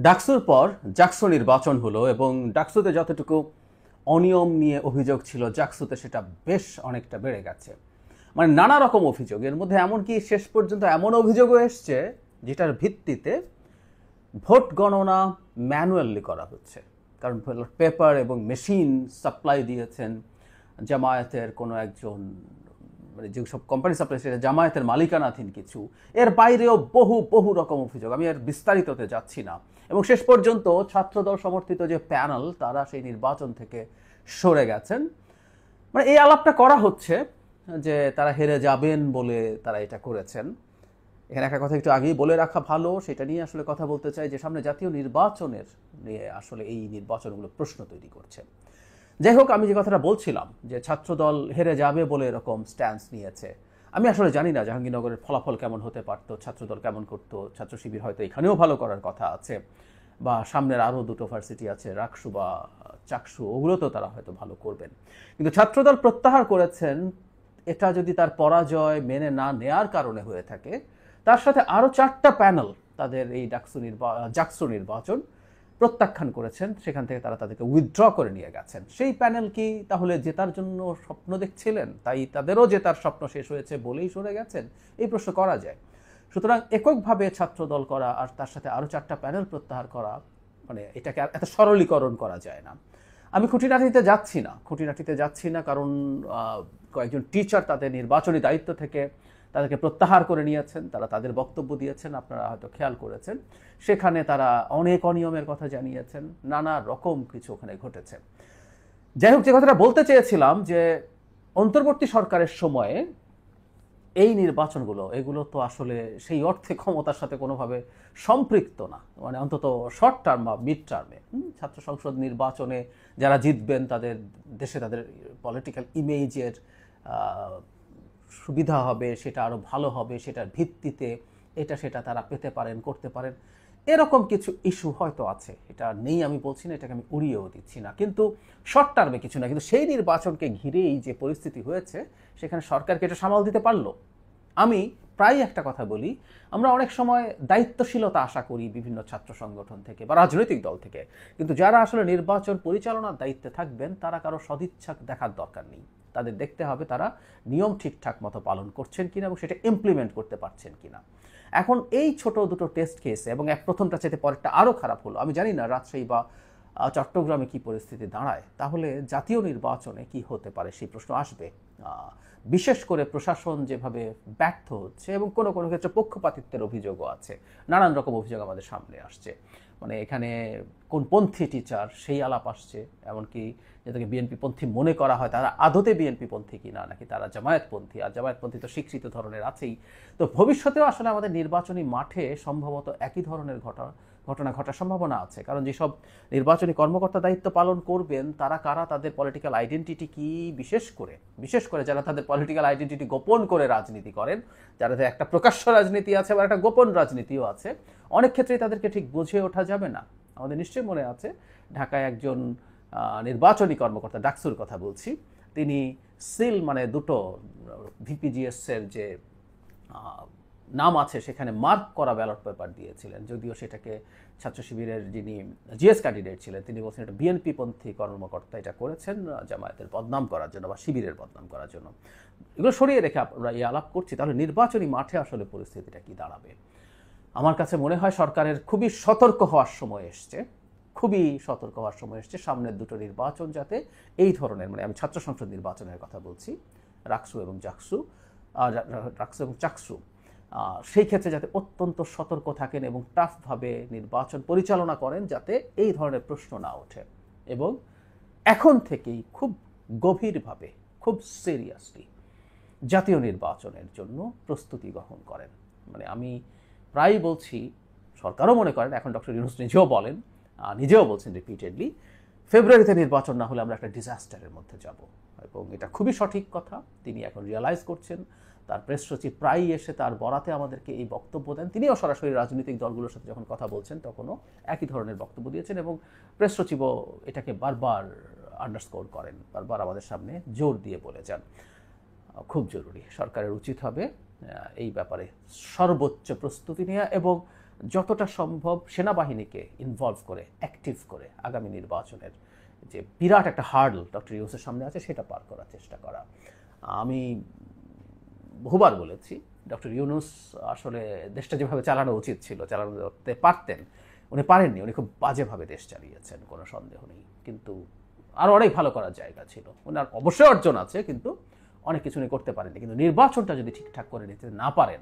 ডাকসুর পর জাকসু নির্বাচন হলো এবং ডাকসুতে যতটুকু অনিয়ম নিয়ে অভিযোগ ছিল জাকসুতে সেটা বেশ অনেকটা বেড়ে গেছে। মানে নানা রকম অভিযোগ, এর মধ্যে এমনকি শেষ পর্যন্ত এমন অভিযোগও এসছে যেটার ভিত্তিতে ভোট গণনা ম্যানুয়ালি করা হচ্ছে। কারণ পেপার এবং মেশিন সাপ্লাই দিয়েছেন জামায়াতের কোনো একজন, মানে যেসব কোম্পানি সাপ্লাই সেটা জামায়াতের মালিকানাধীন কিছু। এর বাইরেও বহু বহু রকম অভিযোগ, আমি আর বিস্তারিততে যাচ্ছি না। এবং শেষ পর্যন্ত ছাত্রদল সমর্থিত যে প্যানেল তারা সেই নির্বাচন থেকে সরে গেছেন। মানে এই আলাপটা করা হচ্ছে যে তারা হেরে যাবেন বলে তারা এটা করেছেন। এখানে একটা কথা একটু আগেই বলে রাখা ভালো, সেটা নিয়ে আসলে কথা বলতে চাই যে সামনে জাতীয় নির্বাচনের নিয়ে আসলে এই নির্বাচনগুলো প্রশ্ন তৈরি করছে। যাই হোক, আমি যে কথাটা বলছিলাম যে ছাত্রদল হেরে যাবে বলে এরকম স্ট্যান্স নিয়েছে, আমি আসলে জানি না জাহাঙ্গীরনগরের ফলাফল কেমন হতে পারতো, ছাত্রদল কেমন করতো। ছাত্র শিবির হয়তো এখানেও ভালো করার কথা আছে, বা সামনের আরও দুটো ভার্সিটি আছে রাকসু বা চাকসু, ওগুলোতেও তারা হয়তো ভালো করবেন। কিন্তু ছাত্রদল প্রত্যাহার করেছেন, এটা যদি তার পরাজয় মেনে না নেয়ার কারণে হয়ে থাকে, তার সাথে আরও 4টা প্যানেল তাদের এই জাকসু নির্বাচন প্রত্যাখ্যান করেছেন। সেখান থেকে তারা তাদেরকে উইথড্র করে নিয়ে গেছেন। সেই প্যানেল কি তাহলে জেতার জন্য স্বপ্ন দেখছিলেন, তাই তাদেরও জেতার স্বপ্ন শেষ হয়েছে বলেই সরে গেছেন? এই প্রশ্ন করা যায়। সুতরাং এককভাবে ছাত্রদল করা আর তার সাথে আরও 4টা প্যানেল প্রত্যাহার করা, মানে এটাকে আর এত সরলীকরণ করা যায় না। আমি খুঁটিনাটিতে যাচ্ছি না, কারণ কয়েকজন টিচার তাদের নির্বাচনী দায়িত্ব থেকে তাদেরকে প্রত্যাহার করে নিয়েছেন। তারা তাদের বক্তব্য দিয়েছেন, আপনারা হয়তো খেয়াল করেছেন। সেখানে তারা অনেক অনিয়মের কথা জানিয়েছেন, নানা রকম কিছু ওখানে ঘটেছে। যাই হোক, যে কথাটা বলতে চেয়েছিলাম যে অন্তর্বর্তী সরকারের সময়ে এই নির্বাচনগুলো, এগুলো তো আসলে সেই অর্থে ক্ষমতার সাথে কোনোভাবে সম্পৃক্ত না। মানে অন্তত শর্ট টার্ম বা মিড টার্মে ছাত্র সংসদ নির্বাচনে যারা জিতবেন তাদের দেশে তাদের পলিটিক্যাল ইমেজের সুবিধা হবে, সেটা আরও ভালো হবে, সেটার ভিত্তিতে এটা সেটা তারা পেতে পারেন, করতে পারেন, এরকম কিছু ইস্যু হয়তো আছে। এটা নেই আমি বলছি না, এটাকে আমি উড়িয়েও দিচ্ছি না, কিন্তু শর্ট টার্মে কিছু না। কিন্তু সেই নির্বাচনকে ঘিরেই যে পরিস্থিতি হয়েছে, সেখানে সরকারকে এটা সামাল দিতে পারলো। আমি প্রায় একটা কথা বলি, আমরা অনেক সময় দায়িত্বশীলতা আশা করি বিভিন্ন ছাত্র সংগঠন থেকে বা রাজনৈতিক দল থেকে, কিন্তু যারা আসলে নির্বাচন পরিচালনার দায়িত্বে থাকবেন তারা কারো সদিচ্ছা দেখার দরকার নেই। তাদের দেখতে হবে তারা নিয়ম ঠিকঠাক মতো পালন করছেন কিনা এবং সেটা ইমপ্লিমেন্ট করতে পারছেন কিনা। এখন এই ছোট দুটো টেস্ট কেস, এবং প্রথমটা চাইতে পরেরটা আরও খারাপ হলো। আমি জানি না রাজশাহী বা চট্টগ্রামে কি পরিস্থিতি দাঁড়ায়, তাহলে জাতীয় নির্বাচনে কি হতে পারে সেই প্রশ্ন আসবে। বিশেষ করে প্রশাসন যেভাবে ব্যর্থ হচ্ছে এবং কোনো কোনো ক্ষেত্রে পক্ষপাতিত্বের অভিযোগও আছে, নানান রকম অভিযোগ আমাদের সামনে আসছে। মানে এখানে কোন পন্থী টিচার সেই আলাপ আসছে, এমনকি যাদেরকে বিএনপি পন্থী মনে করা হয় তারা আদতে বিএনপি পন্থী কিনা, নাকি তারা জামায়াতপন্থী। আর জামায়াতপন্থী তো স্বীকৃত ধরনের আছেই। তো ভবিষ্যতেও আসলে আমাদের নির্বাচনী মাঠে সম্ভবত একই ধরনের ঘটনা ঘটার সম্ভাবনা আছে। কারণ যেসব নির্বাচনী কর্মকর্তা দায়িত্ব পালন করবেন তারা কারা, তাদের পলিটিক্যাল আইডেন্টিটি কি, বিশেষ করে যারা তাদের পলিটিক্যাল আইডেন্টিটি গোপন করে রাজনীতি করেন, যাদের একটা প্রকাশ্য রাজনীতি আছে বা একটা গোপন রাজনীতিও আছে, অনেক ক্ষেত্রেই তাদেরকে ঠিক বুঝে ওঠা যাবে না। আমাদের নিশ্চয়ই মনে আছে ঢাকায় একজন নির্বাচনী কর্মকর্তা, ডাকসুর কথা বলছি, তিনি সিল মানে দুটো ভিপিজিএস এর যে নাম আছে সেখানে মার্ক করা ব্যালট পেপার দিয়েছিলেন। যদিও সেটাকে ছাত্র শিবিরের যিনি জিএস ক্যান্ডিডেট ছিলেন তিনি বলছেন এটা বিএনপি পন্থী কর্মকর্তা এটা করেছেন জামায়াতের বদনাম করার জন্য বা শিবিরের বদনাম করার জন্য। এগুলো সরিয়ে রেখে আমরা এই আলাপ করছি, তাহলে নির্বাচনী মাঠে আসলে পরিস্থিতিটা কি দাঁড়াবে? আমার কাছে মনে হয় সরকারের খুবই সতর্ক হওয়ার সময় এসছে, সামনের দুটো নির্বাচন যাতে এই ধরনের, মানে আমি ছাত্র সংসদ নির্বাচনের কথা বলছি, রাকসু এবং চাকসু, সেই ক্ষেত্রে যাতে অত্যন্ত সতর্ক থাকেন এবং টাফভাবে নির্বাচন পরিচালনা করেন, যাতে এই ধরনের প্রশ্ন না ওঠে, এবং এখন থেকেই খুব গভীরভাবে, খুব সিরিয়াসলি জাতীয় নির্বাচনের জন্য প্রস্তুতি গ্রহণ করেন। মানে আমি প্রায় বলছি, সরকারও মনে করেন, এখন ডক্টর ইউনূস নিজেও বলছেন রিপিটেডলি, ফেব্রুয়ারিতে নির্বাচন না হলে আমরা একটা ডিজাস্টারের মধ্যে যাব, এবং এটা খুবই সঠিক কথা। তিনি এখন রিয়ালাইজ করছেন। তার প্রেস সচিব প্রায়ই এসে তার বরাতে আমাদেরকে এই বক্তব্য দেন। তিনিও সরাসরি রাজনৈতিক দলগুলোর সাথে যখন কথা বলছেন তখনও একই ধরনের বক্তব্য দিয়েছেন, এবং প্রেস সচিবও এটাকে বারবার আন্ডারস্কোর করেন, বারবার আমাদের সামনে জোর দিয়ে বলে যান খুব জরুরি। সরকারের উচিত হবে এই ব্যাপারে সর্বোচ্চ প্রস্তুতি নেওয়া এবং যতটা সম্ভব সেনাবাহিনীকে ইনভলভ করে, অ্যাক্টিভ করে আগামী নির্বাচনের যে বিরাট একটা হার্ডল ডক্টর ইউনূসের সামনে আছে সেটা পার করার চেষ্টা করা। আমি বহুবার বলেছি ডক্টর ইউনূস আসলে দেশটা যেভাবে চালানো উচিত ছিল, চালাতে পারতেন, উনি পারেননি। উনি খুব বাজেভাবে দেশ চালিয়েছেন, কোনো সন্দেহ নেই। কিন্তু আরও অনেক ভালো করার জায়গা ছিল। ওনার অবশ্যই অর্জন আছে, কিন্তু অনেক কিছু উনি করতে পারেননি। কিন্তু নির্বাচনটা যদি ঠিকঠাক করে নিতে না পারেন,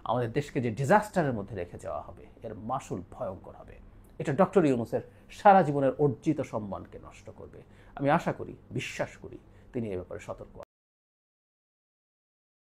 আমাদের দেশকে যে ডিজাস্টারের মধ্যে রেখে যাওয়া হবে, এর মাসুল ভয়ঙ্কর হবে। এটা ডক্টর ইউনূসের সারা জীবনের অর্জিত সম্মানকে নষ্ট করবে। আমি আশা করি, বিশ্বাস করি তিনি এ ব্যাপারে সতর্ক।